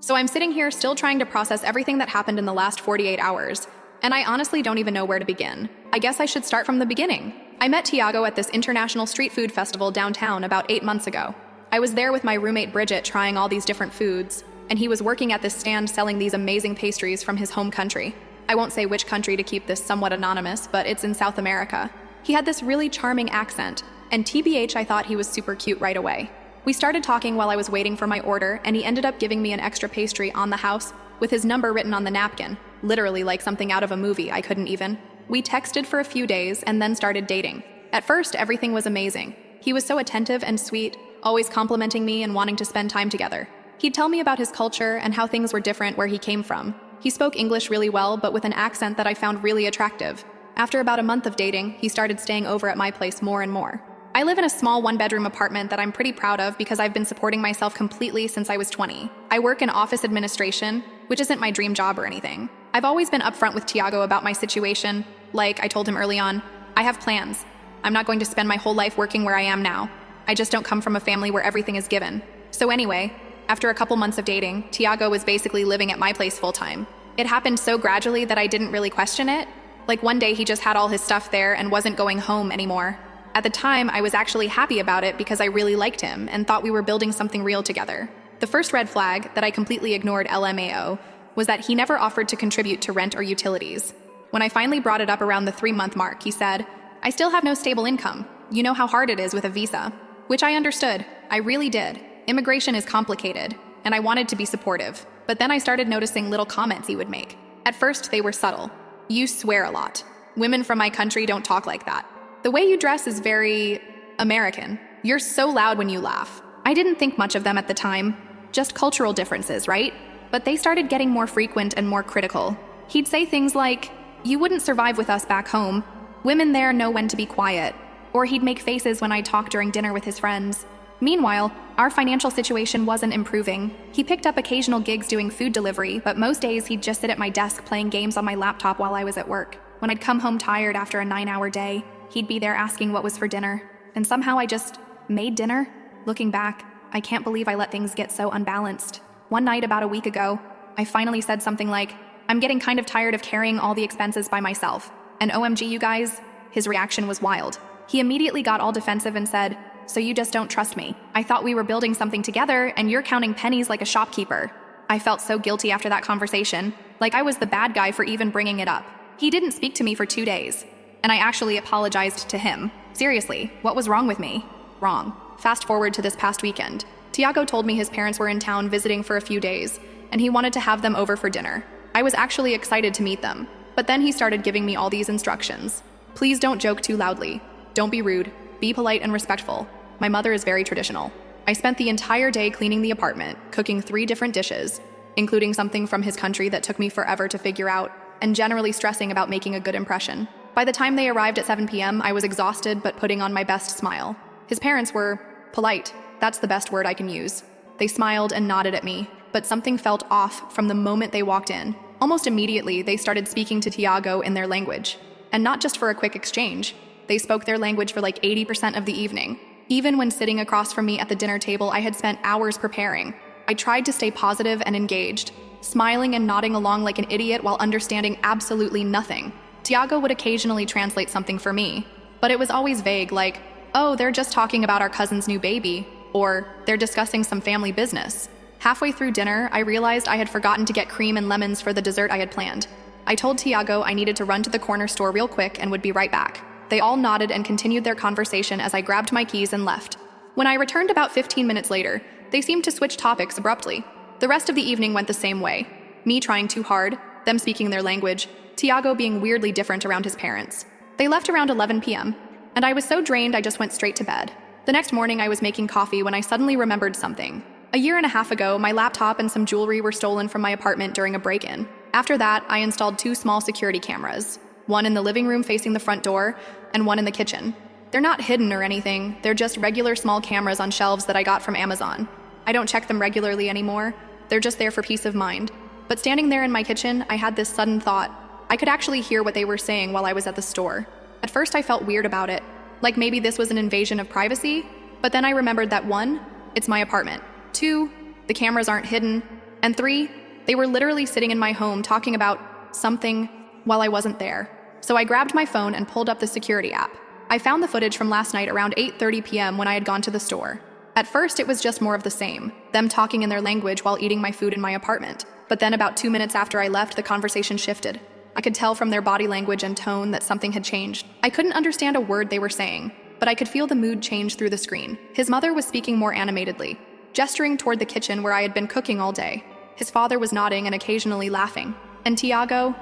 So I'm sitting here still trying to process everything that happened in the last 48 hours, and I honestly don't even know where to begin. I guess I should start from the beginning. I met Tiago at this international street food festival downtown about 8 months ago. I was there with my roommate Bridget trying all these different foods, and he was working at this stand selling these amazing pastries from his home country. I won't say which country to keep this somewhat anonymous, but it's in South America. He had this really charming accent, and TBH I thought he was super cute right away. We started talking while I was waiting for my order, and he ended up giving me an extra pastry on the house with his number written on the napkin, literally like something out of a movie. I couldn't even. We texted for a few days and then started dating. At first, everything was amazing. He was so attentive and sweet, always complimenting me and wanting to spend time together. He'd tell me about his culture and how things were different where he came from. He spoke English really well, but with an accent that I found really attractive. After about a month of dating, he started staying over at my place more and more. I live in a small one-bedroom apartment that I'm pretty proud of because I've been supporting myself completely since I was 20. I work in office administration, which isn't my dream job or anything. I've always been upfront with Tiago about my situation. Like I told him early on, I have plans. I'm not going to spend my whole life working where I am now. I just don't come from a family where everything is given. So anyway, after a couple months of dating, Tiago was basically living at my place full-time. It happened so gradually that I didn't really question it. Like one day he just had all his stuff there and wasn't going home anymore. At the time, I was actually happy about it because I really liked him and thought we were building something real together. The first red flag, that I completely ignored LMAO, was that he never offered to contribute to rent or utilities. When I finally brought it up around the 3-month mark, he said, "I still have no stable income. You know how hard it is with a visa." Which I understood. I really did. Immigration is complicated, and I wanted to be supportive. But then I started noticing little comments he would make. At first, they were subtle. "You swear a lot. Women from my country don't talk like that. The way you dress is very American. You're so loud when you laugh." I didn't think much of them at the time. Just cultural differences, right? But they started getting more frequent and more critical. He'd say things like, "You wouldn't survive with us back home. Women there know when to be quiet." Or he'd make faces when I talked during dinner with his friends. Meanwhile, our financial situation wasn't improving. He picked up occasional gigs doing food delivery, but most days he'd just sit at my desk playing games on my laptop while I was at work. When I'd come home tired after a 9-hour day, he'd be there asking what was for dinner. And somehow I just made dinner. Looking back, I can't believe I let things get so unbalanced. One night about a week ago, I finally said something like, "I'm getting kind of tired of carrying all the expenses by myself." And OMG, you guys, his reaction was wild. He immediately got all defensive and said, "So you just don't trust me? I thought we were building something together and you're counting pennies like a shopkeeper." I felt so guilty after that conversation, like I was the bad guy for even bringing it up. He didn't speak to me for 2 days, and I actually apologized to him. Seriously, what was wrong with me? Wrong. Fast forward to this past weekend. Tiago told me his parents were in town visiting for a few days, and he wanted to have them over for dinner. I was actually excited to meet them, but then he started giving me all these instructions. "Please don't joke too loudly. Don't be rude. Be polite and respectful." My mother is very traditional. I spent the entire day cleaning the apartment, cooking 3 different dishes, including something from his country that took me forever to figure out, and generally stressing about making a good impression. By the time they arrived at 7 p.m., I was exhausted but putting on my best smile. His parents were polite. That's the best word I can use. They smiled and nodded at me, but something felt off from the moment they walked in. Almost immediately, they started speaking to Tiago in their language. And not just for a quick exchange. They spoke their language for like 80% of the evening. Even when sitting across from me at the dinner table, I had spent hours preparing. I tried to stay positive and engaged, smiling and nodding along like an idiot while understanding absolutely nothing. Tiago would occasionally translate something for me, but it was always vague, like, "Oh, they're just talking about our cousin's new baby," or "They're discussing some family business." Halfway through dinner, I realized I had forgotten to get cream and lemons for the dessert I had planned. I told Tiago I needed to run to the corner store real quick and would be right back. They all nodded and continued their conversation as I grabbed my keys and left. When I returned about 15 minutes later, they seemed to switch topics abruptly. The rest of the evening went the same way. Me trying too hard, them speaking their language, Tiago being weirdly different around his parents. They left around 11 p.m., and I was so drained I just went straight to bed. The next morning I was making coffee when I suddenly remembered something. A year and a half ago, my laptop and some jewelry were stolen from my apartment during a break-in. After that, I installed 2 small security cameras, one in the living room facing the front door, and one in the kitchen. They're not hidden or anything, they're just regular small cameras on shelves that I got from Amazon. I don't check them regularly anymore, they're just there for peace of mind. But standing there in my kitchen, I had this sudden thought. I could actually hear what they were saying while I was at the store. At first I felt weird about it, like maybe this was an invasion of privacy, but then I remembered that 1, it's my apartment. 2, the cameras aren't hidden. And 3, they were literally sitting in my home talking about something while I wasn't there. So I grabbed my phone and pulled up the security app. I found the footage from last night around 8:30 p.m. when I had gone to the store. At first, it was just more of the same, them talking in their language while eating my food in my apartment. But then about 2 minutes after I left, the conversation shifted. I could tell from their body language and tone that something had changed. I couldn't understand a word they were saying, but I could feel the mood change through the screen. His mother was speaking more animatedly, gesturing toward the kitchen where I had been cooking all day. His father was nodding and occasionally laughing. And Tiago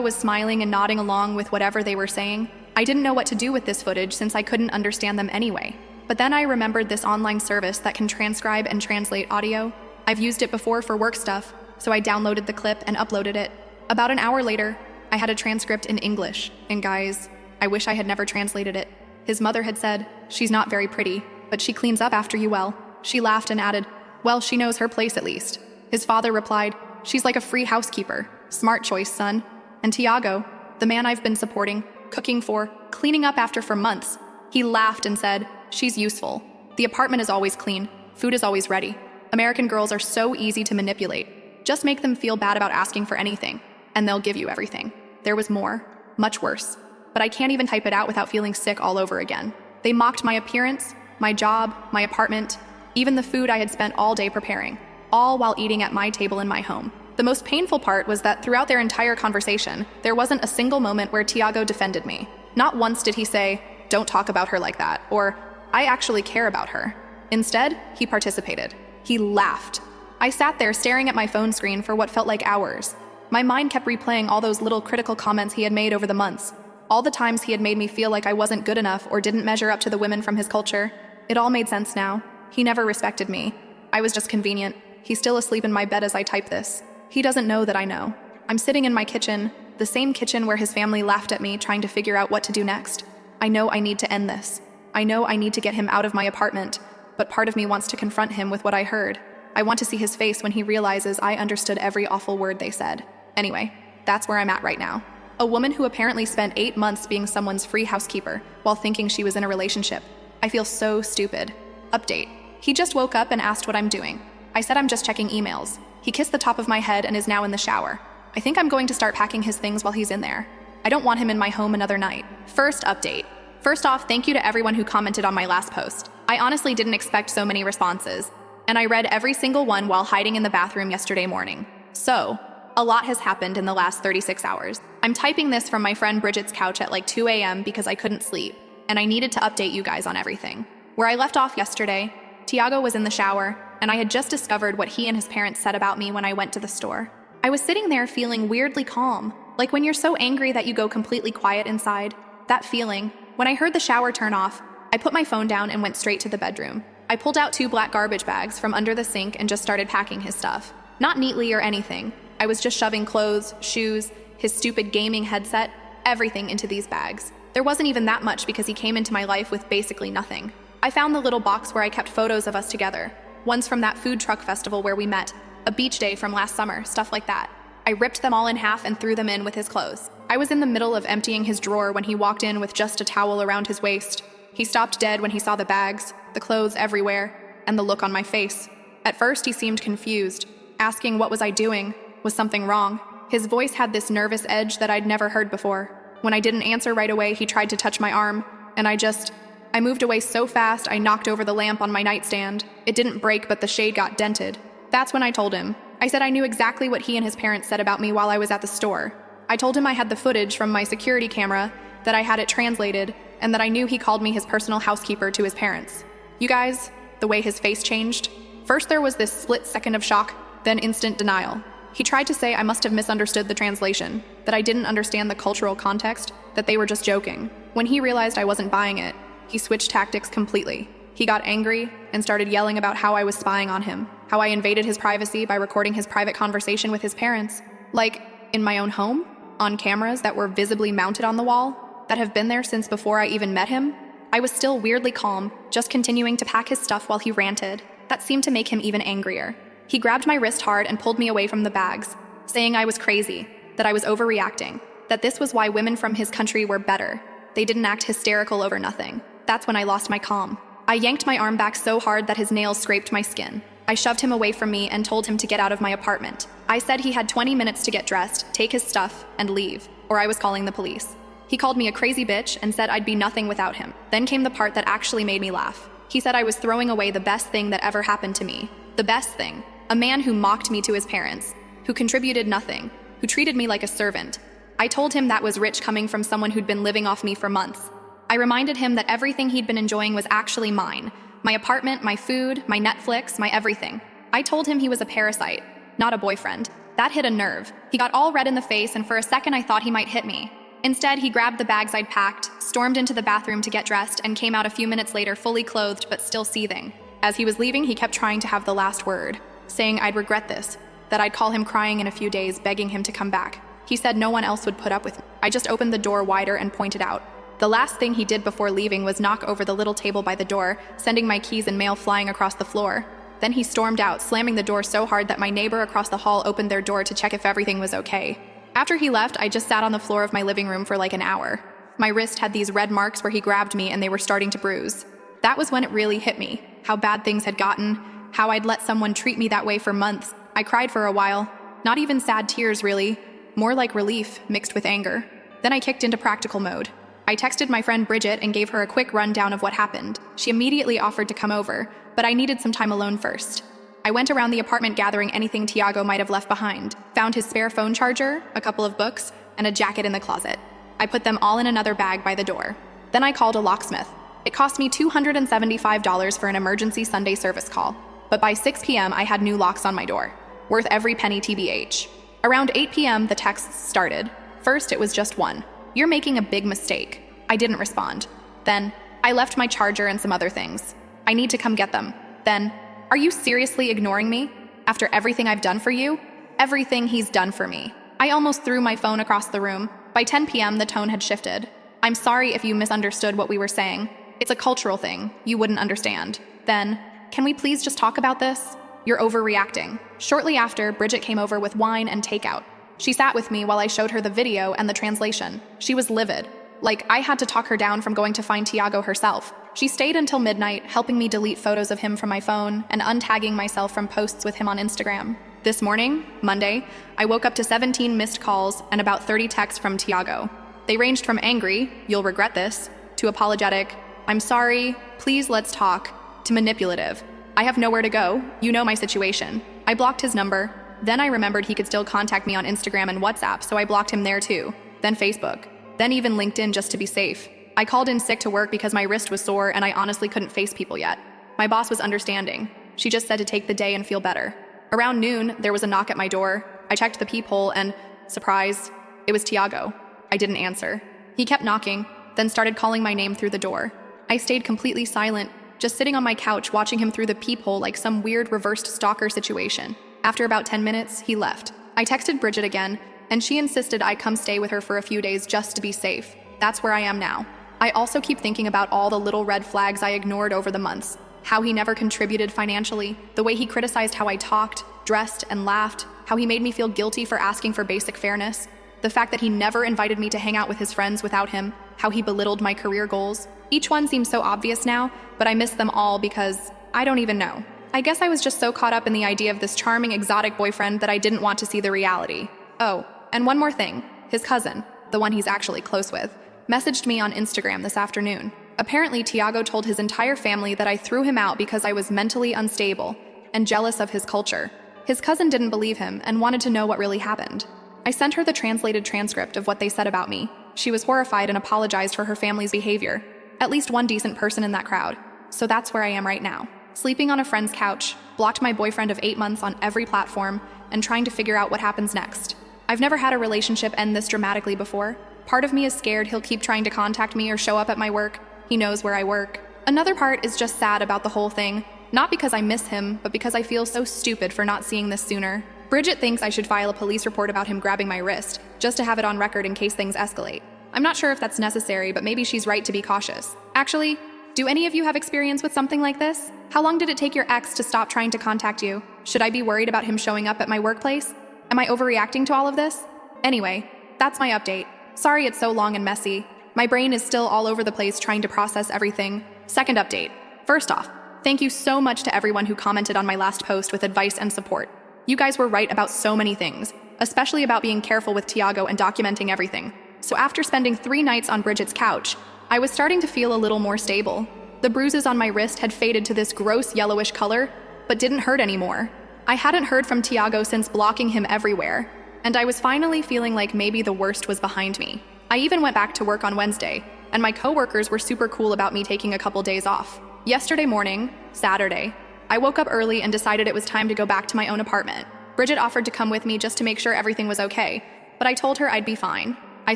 was smiling and nodding along with whatever they were saying. I didn't know what to do with this footage since I couldn't understand them anyway. But then I remembered this online service that can transcribe and translate audio. I've used it before for work stuff, so I downloaded the clip and uploaded it. About an hour later, I had a transcript in English, and guys, I wish I had never translated it. His mother had said, "She's not very pretty, but she cleans up after you well." She laughed and added, "Well, she knows her place at least." His father replied, "She's like a free housekeeper. Smart choice, son." And Tiago, the man I've been supporting, cooking for, cleaning up after for months, he laughed and said, "She's useful. The apartment is always clean. Food is always ready. American girls are so easy to manipulate. Just make them feel bad about asking for anything, and they'll give you everything." There was more, much worse, but I can't even type it out without feeling sick all over again. They mocked my appearance, my job, my apartment, even the food I had spent all day preparing, all while eating at my table in my home. The most painful part was that throughout their entire conversation, there wasn't a single moment where Tiago defended me. Not once did he say, "Don't talk about her like that," or "I actually care about her." Instead, he participated. He laughed. I sat there staring at my phone screen for what felt like hours. My mind kept replaying all those little critical comments he had made over the months, all the times he had made me feel like I wasn't good enough or didn't measure up to the women from his culture. It all made sense now. He never respected me. I was just convenient. He's still asleep in my bed as I type this. He doesn't know that I know. I'm sitting in my kitchen, the same kitchen where his family laughed at me trying to figure out what to do next. I know I need to end this. I know I need to get him out of my apartment, but part of me wants to confront him with what I heard. I want to see his face when he realizes I understood every awful word they said. Anyway, that's where I'm at right now. A woman who apparently spent 8 months being someone's free housekeeper while thinking she was in a relationship. I feel so stupid. Update. He just woke up and asked what I'm doing. I said I'm just checking emails. He kissed the top of my head and is now in the shower. I think I'm going to start packing his things while he's in there. I don't want him in my home another night. First update. First off, thank you to everyone who commented on my last post. I honestly didn't expect so many responses, and I read every single one while hiding in the bathroom yesterday morning. So, a lot has happened in the last 36 hours. I'm typing this from my friend Bridget's couch at like 2 a.m. because I couldn't sleep, and I needed to update you guys on everything. Where I left off yesterday, Tiago was in the shower, and I had just discovered what he and his parents said about me when I went to the store. I was sitting there feeling weirdly calm, like when you're so angry that you go completely quiet inside. That feeling. When I heard the shower turn off, I put my phone down and went straight to the bedroom. I pulled out 2 black garbage bags from under the sink and just started packing his stuff. Not neatly or anything. I was just shoving clothes, shoes, his stupid gaming headset, everything into these bags. There wasn't even that much because he came into my life with basically nothing. I found the little box where I kept photos of us together. One's from that food truck festival where we met, a beach day from last summer, stuff like that. I ripped them all in half and threw them in with his clothes. I was in the middle of emptying his drawer when he walked in with just a towel around his waist. He stopped dead when he saw the bags, the clothes everywhere, and the look on my face. At first, he seemed confused, asking what was I doing? Was something wrong? His voice had this nervous edge that I'd never heard before. When I didn't answer right away, he tried to touch my arm, and I moved away so fast I knocked over the lamp on my nightstand. It didn't break, but the shade got dented. That's when I told him. I said I knew exactly what he and his parents said about me while I was at the store. I told him I had the footage from my security camera, that I had it translated, and that I knew he called me his personal housekeeper to his parents. You guys, the way his face changed. First there was this split second of shock, then instant denial. He tried to say I must have misunderstood the translation, that I didn't understand the cultural context, that they were just joking. When he realized I wasn't buying it, he switched tactics completely. He got angry and started yelling about how I was spying on him, how I invaded his privacy by recording his private conversation with his parents. Like, in my own home? On cameras that were visibly mounted on the wall, that have been there since before I even met him? I was still weirdly calm, just continuing to pack his stuff while he ranted. That seemed to make him even angrier. He grabbed my wrist hard and pulled me away from the bags, saying I was crazy, that I was overreacting, that this was why women from his country were better. They didn't act hysterical over nothing. That's when I lost my calm. I yanked my arm back so hard that his nails scraped my skin. I shoved him away from me and told him to get out of my apartment. I said he had 20 minutes to get dressed, take his stuff, and leave, or I was calling the police. He called me a crazy bitch and said I'd be nothing without him. Then came the part that actually made me laugh. He said I was throwing away the best thing that ever happened to me. The best thing. A man who mocked me to his parents, who contributed nothing, who treated me like a servant. I told him that was rich coming from someone who'd been living off me for months. I reminded him that everything he'd been enjoying was actually mine. My apartment, my food, my Netflix, my everything. I told him he was a parasite, not a boyfriend. That hit a nerve. He got all red in the face, and for a second I thought he might hit me. Instead, he grabbed the bags I'd packed, stormed into the bathroom to get dressed, and came out a few minutes later fully clothed but still seething. As he was leaving, he kept trying to have the last word, saying I'd regret this, that I'd call him crying in a few days, begging him to come back. He said no one else would put up with me. I just opened the door wider and pointed out. The last thing he did before leaving was knock over the little table by the door, sending my keys and mail flying across the floor. Then he stormed out, slamming the door so hard that my neighbor across the hall opened their door to check if everything was okay. After he left, I just sat on the floor of my living room for like an hour. My wrist had these red marks where he grabbed me and they were starting to bruise. That was when it really hit me, how bad things had gotten, how I'd let someone treat me that way for months. I cried for a while. Not even sad tears, really. More like relief, mixed with anger. Then I kicked into practical mode. I texted my friend Bridget and gave her a quick rundown of what happened. She immediately offered to come over, but I needed some time alone first. I went around the apartment gathering anything Tiago might have left behind, found his spare phone charger, a couple of books, and a jacket in the closet. I put them all in another bag by the door. Then I called a locksmith. It cost me $275 for an emergency Sunday service call, but by 6 p.m. I had new locks on my door, worth every penny TBH. Around 8 p.m. the texts started. First it was just one. You're making a big mistake. I didn't respond. Then, I left my charger and some other things. I need to come get them. Then, are you seriously ignoring me? After everything I've done for you? Everything he's done for me. I almost threw my phone across the room. By 10 p.m. the tone had shifted. I'm sorry if you misunderstood what we were saying. It's a cultural thing. You wouldn't understand. Then, can we please just talk about this? You're overreacting. Shortly after, Bridget came over with wine and takeout. She sat with me while I showed her the video and the translation. She was livid. Like, I had to talk her down from going to find Tiago herself. She stayed until midnight, helping me delete photos of him from my phone and untagging myself from posts with him on Instagram. This morning, Monday, I woke up to 17 missed calls and about 30 texts from Tiago. They ranged from angry, you'll regret this, to apologetic, I'm sorry, please let's talk, to manipulative. I have nowhere to go, you know my situation. I blocked his number. Then I remembered he could still contact me on Instagram and WhatsApp, so I blocked him there too. Then Facebook. Then even LinkedIn just to be safe. I called in sick to work because my wrist was sore and I honestly couldn't face people yet. My boss was understanding. She just said to take the day and feel better. Around noon, there was a knock at my door. I checked the peephole and, surprise, it was Tiago. I didn't answer. He kept knocking, then started calling my name through the door. I stayed completely silent, just sitting on my couch watching him through the peephole like some weird reversed stalker situation. After about 10 minutes, he left. I texted Bridget again, and she insisted I come stay with her for a few days just to be safe. That's where I am now. I also keep thinking about all the little red flags I ignored over the months. How he never contributed financially, the way he criticized how I talked, dressed, and laughed, how he made me feel guilty for asking for basic fairness, the fact that he never invited me to hang out with his friends without him, how he belittled my career goals. Each one seems so obvious now, but I miss them all because I don't even know. I guess I was just so caught up in the idea of this charming, exotic boyfriend that I didn't want to see the reality. Oh, and one more thing. His cousin, the one he's actually close with, messaged me on Instagram this afternoon. Apparently, Tiago told his entire family that I threw him out because I was mentally unstable and jealous of his culture. His cousin didn't believe him and wanted to know what really happened. I sent her the translated transcript of what they said about me. She was horrified and apologized for her family's behavior. At least one decent person in that crowd. So that's where I am right now. Sleeping on a friend's couch, blocked my boyfriend of 8 months on every platform, and trying to figure out what happens next. I've never had a relationship end this dramatically before. Part of me is scared he'll keep trying to contact me or show up at my work. He knows where I work. Another part is just sad about the whole thing. Not because I miss him, but because I feel so stupid for not seeing this sooner. Bridget thinks I should file a police report about him grabbing my wrist, just to have it on record in case things escalate. I'm not sure if that's necessary, but maybe she's right to be cautious. Actually, do any of you have experience with something like this? How long did it take your ex to stop trying to contact you? Should I be worried about him showing up at my workplace? Am I overreacting to all of this? Anyway, that's my update. Sorry it's so long and messy. My brain is still all over the place trying to process everything. Second update. First off, Thank you so much to everyone who commented on my last post with advice and support. You guys were right about so many things, especially about being careful with Tiago and documenting everything. So after spending 3 nights on Bridget's couch, I was starting to feel a little more stable. The bruises on my wrist had faded to this gross yellowish color, but didn't hurt anymore. I hadn't heard from Tiago since blocking him everywhere, and I was finally feeling like maybe the worst was behind me. I even went back to work on Wednesday, and my coworkers were super cool about me taking a couple days off. Yesterday morning, Saturday, I woke up early and decided it was time to go back to my own apartment. Bridget offered to come with me just to make sure everything was okay, but I told her I'd be fine. I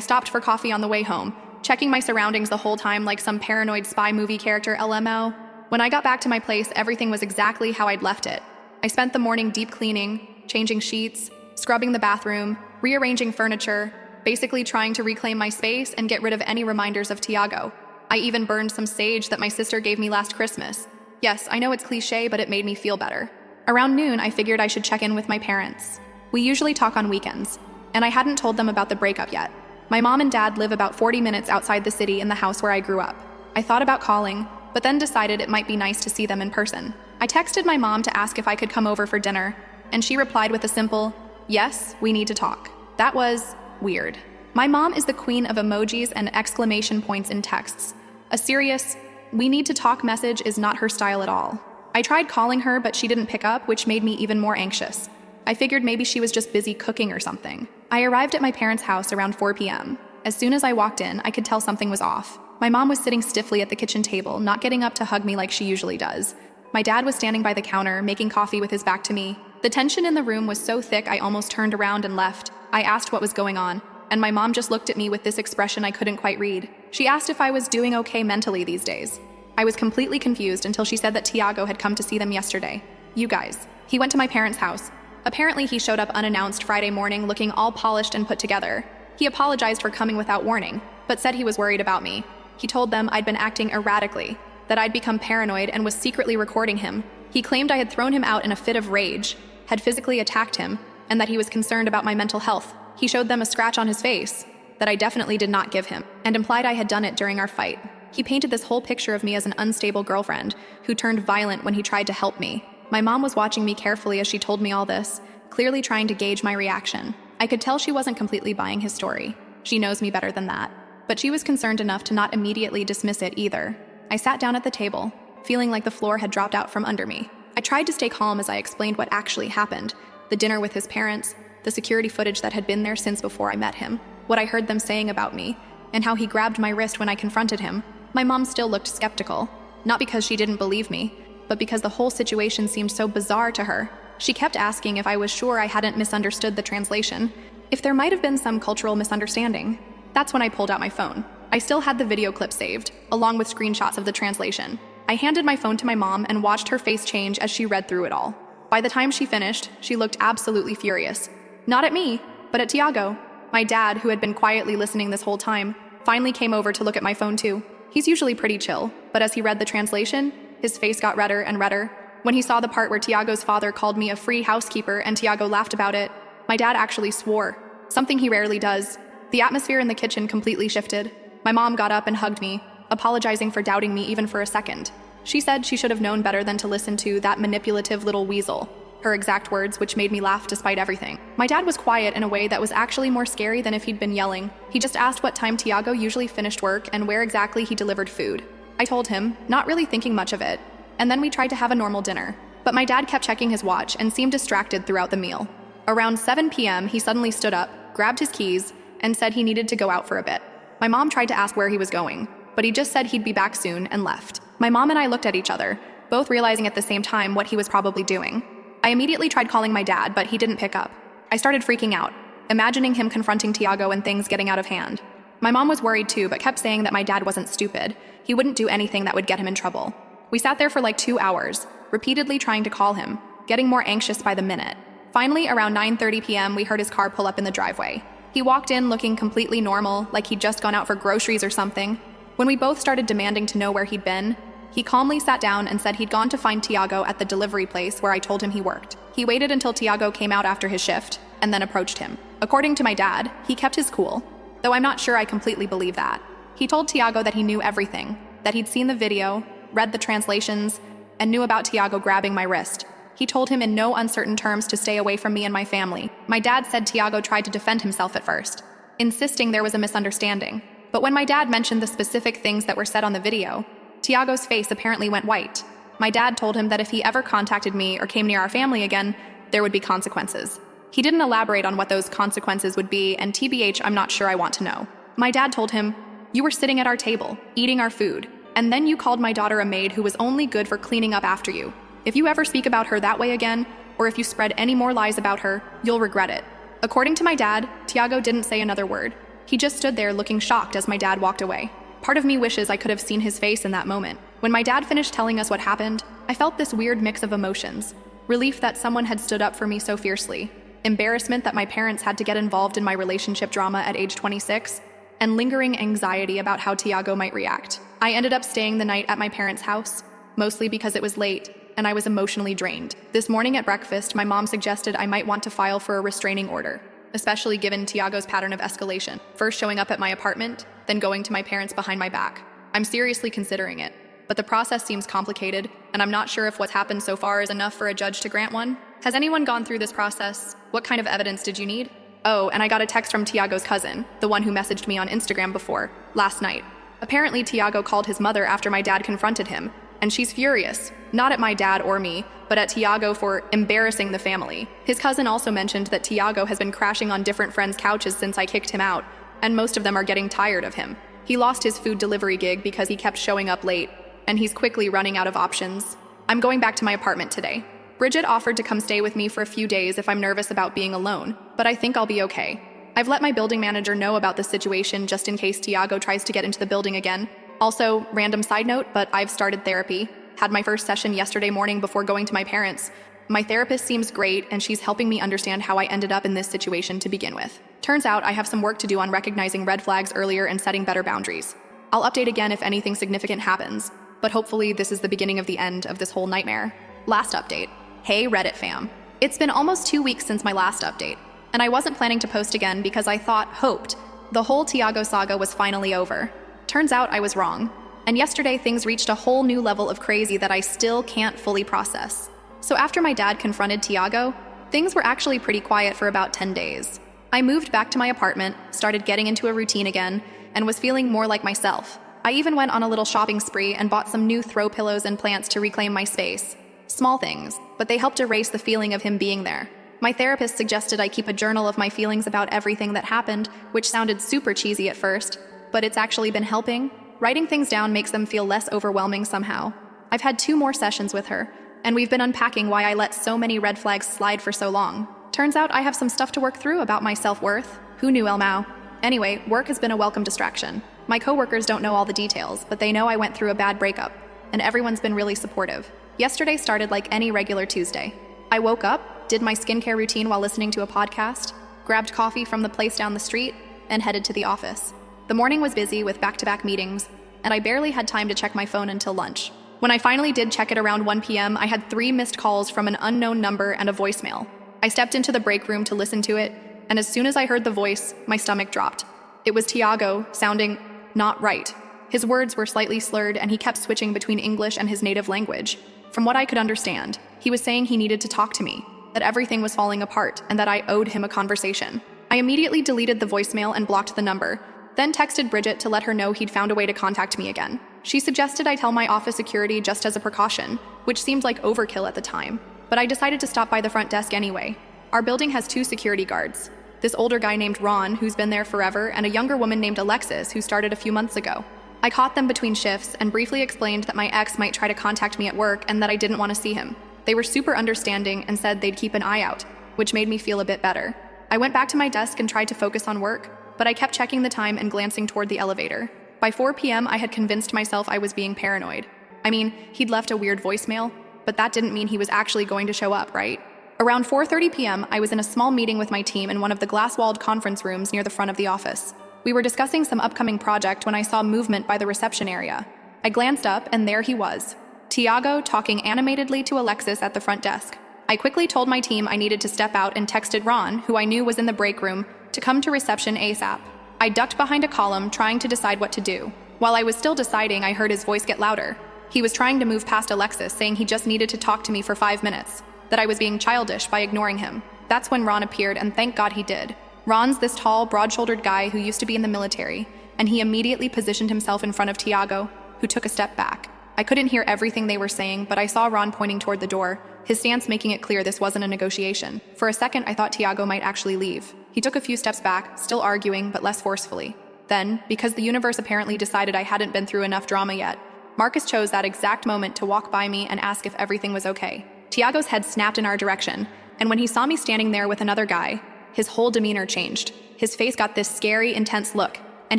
stopped for coffee on the way home, checking my surroundings the whole time like some paranoid spy movie character LMO. When I got back to my place, everything was exactly how I'd left it. I spent the morning deep cleaning, changing sheets, scrubbing the bathroom, rearranging furniture, basically trying to reclaim my space and get rid of any reminders of Tiago. I even burned some sage that my sister gave me last Christmas. Yes, I know it's cliché, but it made me feel better. Around noon, I figured I should check in with my parents. We usually talk on weekends, and I hadn't told them about the breakup yet. My mom and dad live about 40 minutes outside the city in the house where I grew up. I thought about calling, but then decided it might be nice to see them in person. I texted my mom to ask if I could come over for dinner, and she replied with a simple, "Yes, we need to talk." That was weird. My mom is the queen of emojis and exclamation points in texts. A serious, "we need to talk" message is not her style at all. I tried calling her, but she didn't pick up, which made me even more anxious. I figured maybe she was just busy cooking or something. I arrived at my parents' house around 4 p.m. As soon as I walked in, I could tell something was off. My mom was sitting stiffly at the kitchen table, not getting up to hug me like she usually does. My dad was standing by the counter, making coffee with his back to me. The tension in the room was so thick I almost turned around and left. I asked what was going on, and my mom just looked at me with this expression I couldn't quite read. She asked if I was doing okay mentally these days. I was completely confused until she said that Tiago had come to see them yesterday. You guys. He went to my parents' house. Apparently he showed up unannounced Friday morning looking all polished and put together. He apologized for coming without warning, but said he was worried about me. He told them I'd been acting erratically, that I'd become paranoid and was secretly recording him. He claimed I had thrown him out in a fit of rage, had physically attacked him, and that he was concerned about my mental health. He showed them a scratch on his face that I definitely did not give him, and implied I had done it during our fight. He painted this whole picture of me as an unstable girlfriend who turned violent when he tried to help me. My mom was watching me carefully as she told me all this, clearly trying to gauge my reaction. I could tell she wasn't completely buying his story. She knows me better than that. But she was concerned enough to not immediately dismiss it either. I sat down at the table, feeling like the floor had dropped out from under me. I tried to stay calm as I explained what actually happened, the dinner with his parents, the security footage that had been there since before I met him, what I heard them saying about me, and how he grabbed my wrist when I confronted him. My mom still looked skeptical, not because she didn't believe me, but because the whole situation seemed so bizarre to her. She kept asking if I was sure I hadn't misunderstood the translation, if there might have been some cultural misunderstanding. That's when I pulled out my phone. I still had the video clip saved, along with screenshots of the translation. I handed my phone to my mom and watched her face change as she read through it all. By the time she finished, she looked absolutely furious. Not at me, but at Tiago. My dad, who had been quietly listening this whole time, finally came over to look at my phone too. He's usually pretty chill, but as he read the translation, his face got redder and redder. When he saw the part where Tiago's father called me a free housekeeper and Tiago laughed about it, my dad actually swore, something he rarely does. The atmosphere in the kitchen completely shifted. My mom got up and hugged me, apologizing for doubting me even for a second. She said she should have known better than to listen to that manipulative little weasel. Her exact words, which made me laugh despite everything. My dad was quiet in a way that was actually more scary than if he'd been yelling. He just asked what time Tiago usually finished work and where exactly he delivered food. I told him, not really thinking much of it, and then we tried to have a normal dinner. But my dad kept checking his watch and seemed distracted throughout the meal. Around 7 p.m., he suddenly stood up, grabbed his keys, and said he needed to go out for a bit. My mom tried to ask where he was going, but he just said he'd be back soon and left. My mom and I looked at each other, both realizing at the same time what he was probably doing. I immediately tried calling my dad, but he didn't pick up. I started freaking out, imagining him confronting Tiago and things getting out of hand. My mom was worried too, but kept saying that my dad wasn't stupid. He wouldn't do anything that would get him in trouble. We sat there for like 2 hours, repeatedly trying to call him, getting more anxious by the minute. Finally, around 9:30 p.m., we heard his car pull up in the driveway. He walked in looking completely normal, like he'd just gone out for groceries or something. When we both started demanding to know where he'd been, he calmly sat down and said he'd gone to find Tiago at the delivery place where I told him he worked. He waited until Tiago came out after his shift, and then approached him. According to my dad, he kept his cool, though I'm not sure I completely believe that. He told Tiago that he knew everything, that he'd seen the video, read the translations, and knew about Tiago grabbing my wrist. He told him in no uncertain terms to stay away from me and my family. My dad said Tiago tried to defend himself at first, insisting there was a misunderstanding. But when my dad mentioned the specific things that were said on the video, Tiago's face apparently went white. My dad told him that if he ever contacted me or came near our family again, there would be consequences. He didn't elaborate on what those consequences would be, and TBH, I'm not sure I want to know. My dad told him, "You were sitting at our table, eating our food, and then you called my daughter a maid who was only good for cleaning up after you. If you ever speak about her that way again, or if you spread any more lies about her, you'll regret it." According to my dad, Tiago didn't say another word. He just stood there looking shocked as my dad walked away. Part of me wishes I could have seen his face in that moment. When my dad finished telling us what happened, I felt this weird mix of emotions. Relief that someone had stood up for me so fiercely, embarrassment that my parents had to get involved in my relationship drama at age 26, and lingering anxiety about how Tiago might react. I ended up staying the night at my parents' house, mostly because it was late, and I was emotionally drained. This morning at breakfast, my mom suggested I might want to file for a restraining order, especially given Tiago's pattern of escalation, first showing up at my apartment, then going to my parents behind my back. I'm seriously considering it, but the process seems complicated, and I'm not sure if what's happened so far is enough for a judge to grant one. Has anyone gone through this process? What kind of evidence did you need? Oh, and I got a text from Tiago's cousin, the one who messaged me on Instagram before, last night. Apparently, Tiago called his mother after my dad confronted him, and she's furious, not at my dad or me, but at Tiago for embarrassing the family. His cousin also mentioned that Tiago has been crashing on different friends' couches since I kicked him out, and most of them are getting tired of him. He lost his food delivery gig because he kept showing up late, and he's quickly running out of options. I'm going back to my apartment today. Bridget offered to come stay with me for a few days if I'm nervous about being alone, but I think I'll be okay. I've let my building manager know about the situation just in case Tiago tries to get into the building again. Also, random side note, but I've started therapy. Had my first session yesterday morning before going to my parents. My therapist seems great, and she's helping me understand how I ended up in this situation to begin with. Turns out I have some work to do on recognizing red flags earlier and setting better boundaries. I'll update again if anything significant happens, but hopefully this is the beginning of the end of this whole nightmare. Last update. Hey Reddit fam. It's been almost 2 weeks since my last update, and I wasn't planning to post again because I hoped, the whole Tiago saga was finally over. Turns out I was wrong, and yesterday things reached a whole new level of crazy that I still can't fully process. So after my dad confronted Tiago, things were actually pretty quiet for about 10 days. I moved back to my apartment, started getting into a routine again, and was feeling more like myself. I even went on a little shopping spree and bought some new throw pillows and plants to reclaim my space. Small things, but they helped erase the feeling of him being there. My therapist suggested I keep a journal of my feelings about everything that happened, which sounded super cheesy at first, but it's actually been helping. Writing things down makes them feel less overwhelming somehow. I've had 2 more sessions with her, and we've been unpacking why I let so many red flags slide for so long. Turns out I have some stuff to work through about my self-worth. Who knew, Elmao? Anyway, work has been a welcome distraction. My coworkers don't know all the details, but they know I went through a bad breakup, and everyone's been really supportive. Yesterday started like any regular Tuesday. I woke up, did my skincare routine while listening to a podcast, grabbed coffee from the place down the street, and headed to the office. The morning was busy with back-to-back meetings, and I barely had time to check my phone until lunch. When I finally did check it around 1 p.m., I had 3 missed calls from an unknown number and a voicemail. I stepped into the break room to listen to it, and as soon as I heard the voice, my stomach dropped. It was Tiago, sounding not right. His words were slightly slurred, and he kept switching between English and his native language. From what I could understand, he was saying he needed to talk to me, that everything was falling apart, and that I owed him a conversation. I immediately deleted the voicemail and blocked the number, then texted Bridget to let her know he'd found a way to contact me again. She suggested I tell my office security just as a precaution, which seemed like overkill at the time, but I decided to stop by the front desk anyway. Our building has 2 security guards. This older guy named Ron, who's been there forever, and a younger woman named Alexis, who started a few months ago. I caught them between shifts and briefly explained that my ex might try to contact me at work and that I didn't want to see him. They were super understanding and said they'd keep an eye out, which made me feel a bit better. I went back to my desk and tried to focus on work, but I kept checking the time and glancing toward the elevator. By 4 p.m., I had convinced myself I was being paranoid. I mean, he'd left a weird voicemail, but that didn't mean he was actually going to show up, right? Around 4:30 p.m., I was in a small meeting with my team in one of the glass-walled conference rooms near the front of the office. We were discussing some upcoming project when I saw movement by the reception area. I glanced up, and there he was, Tiago talking animatedly to Alexis at the front desk. I quickly told my team I needed to step out and texted Ron, who I knew was in the break room, to come to reception ASAP. I ducked behind a column, trying to decide what to do. While I was still deciding, I heard his voice get louder. He was trying to move past Alexis, saying he just needed to talk to me for 5 minutes, that I was being childish by ignoring him. That's when Ron appeared, and thank God he did. Ron's this tall, broad-shouldered guy who used to be in the military, and he immediately positioned himself in front of Tiago, who took a step back. I couldn't hear everything they were saying, but I saw Ron pointing toward the door, his stance making it clear this wasn't a negotiation. For a second, I thought Tiago might actually leave. He took a few steps back, still arguing, but less forcefully. Then, because the universe apparently decided I hadn't been through enough drama yet, Marcus chose that exact moment to walk by me and ask if everything was okay. Tiago's head snapped in our direction, and when he saw me standing there with another guy, his whole demeanor changed. His face got this scary, intense look, and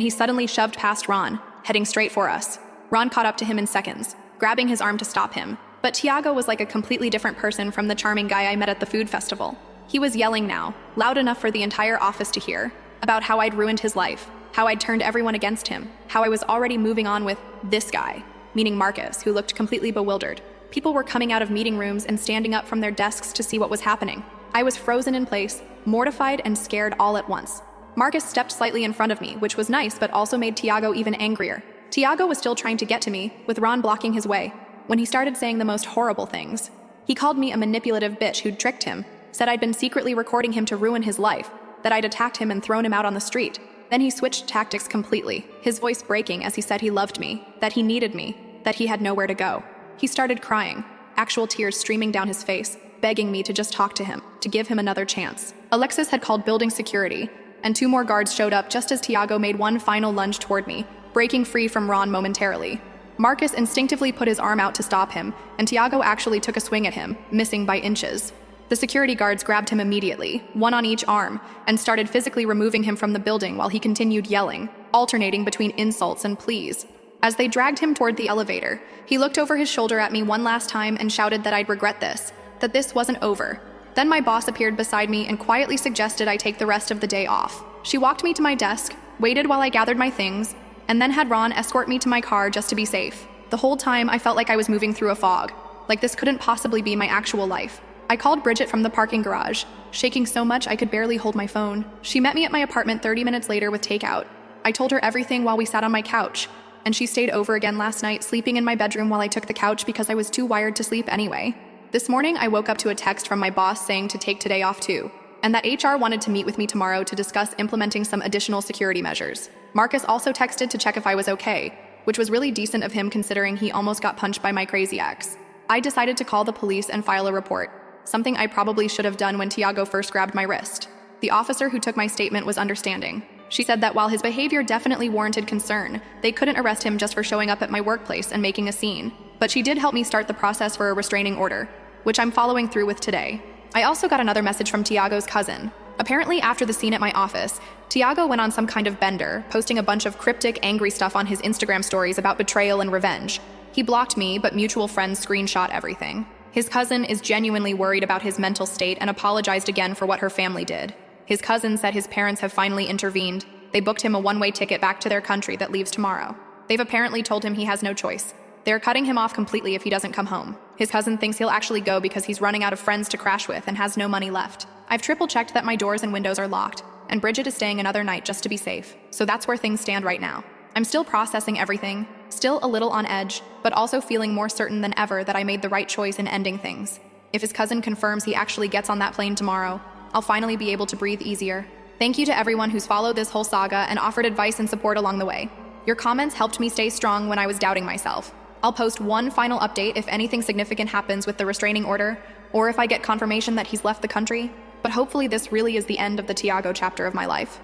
he suddenly shoved past Ron, heading straight for us. Ron caught up to him in seconds, grabbing his arm to stop him. But Tiago was like a completely different person from the charming guy I met at the food festival. He was yelling now, loud enough for the entire office to hear, about how I'd ruined his life, how I'd turned everyone against him, how I was already moving on with this guy, meaning Marcus, who looked completely bewildered. People were coming out of meeting rooms and standing up from their desks to see what was happening. I was frozen in place, mortified and scared all at once. Marcus stepped slightly in front of me, which was nice but also made Tiago even angrier. Tiago was still trying to get to me, with Ron blocking his way, when he started saying the most horrible things. He called me a manipulative bitch who'd tricked him, said I'd been secretly recording him to ruin his life, that I'd attacked him and thrown him out on the street. Then he switched tactics completely, his voice breaking as he said he loved me, that he needed me, that he had nowhere to go. He started crying, actual tears streaming down his face, begging me to just talk to him, to give him another chance. Alexis had called building security, and 2 more guards showed up just as Tiago made one final lunge toward me, breaking free from Ron momentarily. Marcus instinctively put his arm out to stop him, and Tiago actually took a swing at him, missing by inches. The security guards grabbed him immediately, 1 on each arm, and started physically removing him from the building while he continued yelling, alternating between insults and pleas. As they dragged him toward the elevator, he looked over his shoulder at me one last time and shouted that I'd regret this, that this wasn't over. Then my boss appeared beside me and quietly suggested I take the rest of the day off. She walked me to my desk, waited while I gathered my things, and then had Ron escort me to my car just to be safe. The whole time, I felt like I was moving through a fog, like this couldn't possibly be my actual life. I called Bridget from the parking garage, shaking so much I could barely hold my phone. She met me at my apartment 30 minutes later with takeout. I told her everything while we sat on my couch, and she stayed over again last night, sleeping in my bedroom while I took the couch because I was too wired to sleep anyway. This morning, I woke up to a text from my boss saying to take today off too, and that HR wanted to meet with me tomorrow to discuss implementing some additional security measures. Marcus also texted to check if I was okay, which was really decent of him considering he almost got punched by my crazy ex. I decided to call the police and file a report, something I probably should have done when Tiago first grabbed my wrist. The officer who took my statement was understanding. She said that while his behavior definitely warranted concern, they couldn't arrest him just for showing up at my workplace and making a scene. But she did help me start the process for a restraining order, which I'm following through with today. I also got another message from Tiago's cousin. Apparently, after the scene at my office, Tiago went on some kind of bender, posting a bunch of cryptic, angry stuff on his Instagram stories about betrayal and revenge. He blocked me, but mutual friends screenshot everything. His cousin is genuinely worried about his mental state and apologized again for what her family did. His cousin said his parents have finally intervened. They booked him a one-way ticket back to their country that leaves tomorrow. They've apparently told him he has no choice. They're cutting him off completely if he doesn't come home. His cousin thinks he'll actually go because he's running out of friends to crash with and has no money left. I've triple-checked that my doors and windows are locked, and Bridget is staying another night just to be safe. So that's where things stand right now. I'm still processing everything, still a little on edge, but also feeling more certain than ever that I made the right choice in ending things. If his cousin confirms he actually gets on that plane tomorrow, I'll finally be able to breathe easier. Thank you to everyone who's followed this whole saga and offered advice and support along the way. Your comments helped me stay strong when I was doubting myself. I'll post one final update if anything significant happens with the restraining order, or if I get confirmation that he's left the country, but hopefully this really is the end of the Tiago chapter of my life.